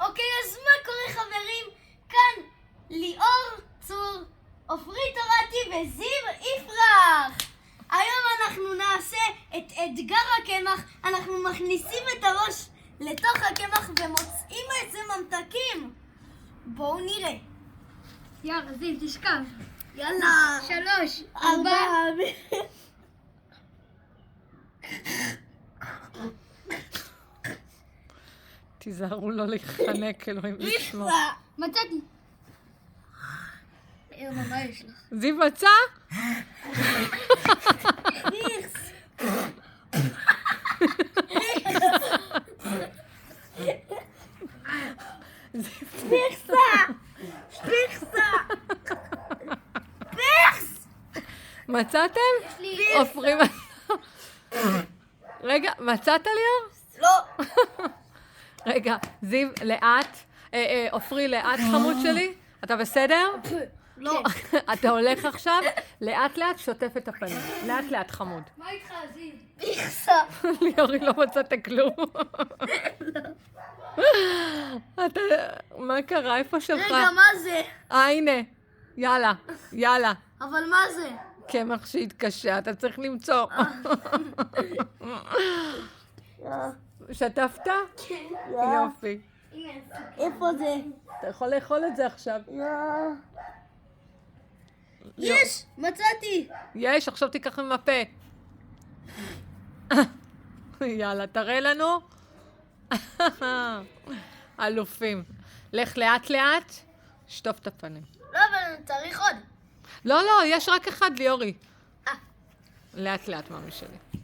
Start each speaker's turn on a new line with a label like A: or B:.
A: אוקיי, אז מה קורה חברים? כאן ליאור צור, עופרי תורתי וזיו יפרח. היום אנחנו נעשה את אתגר הקמח. אנחנו מכניסים את הראש לתוך הקמח ומוצאים איזה ממתקים. בואו נראה.
B: יאללה, זיו, תשכב.
A: יאללה.
B: 3, 4.
C: תיזהרו לא להיחנק, אלוהים לשמור.
B: מצאתי. מה יש לך?
C: זיו מצא?
A: איכס.
C: מצאתם? עופרי מצא. רגע, מצאת ליאור?
A: לא.
C: רגע, זיו, לאט. עופרי, לאט חמוד שלי. אתה בסדר?
A: לא.
C: אתה הולך עכשיו, לאט לאט שוטף את הפנים. לאט לאט חמוד.
B: מה איתך, זיו?
A: איכסה.
C: ליאורי, לא מצאת כלום. אתה, מה קרה? איפה שלך?
A: רגע, מה זה?
C: הנה. יאללה, יאללה.
A: אבל מה זה?
C: קמח שהתקשה, אתה צריך למצוא. שטפת?
A: כן.
C: יופי.
A: איפה זה?
C: אתה יכול לאכול את זה עכשיו.
A: יש! מצאתי!
C: יש, עכשיו תיקח עם הפה. יאללה, תראה לנו. אלופים. לך לאט לאט, שטוף את הפנים.
A: לא, אבל צריך עוד.
C: לא, לא, יש רק אחד, ליאורי. לאט לאט, מאמי שלי.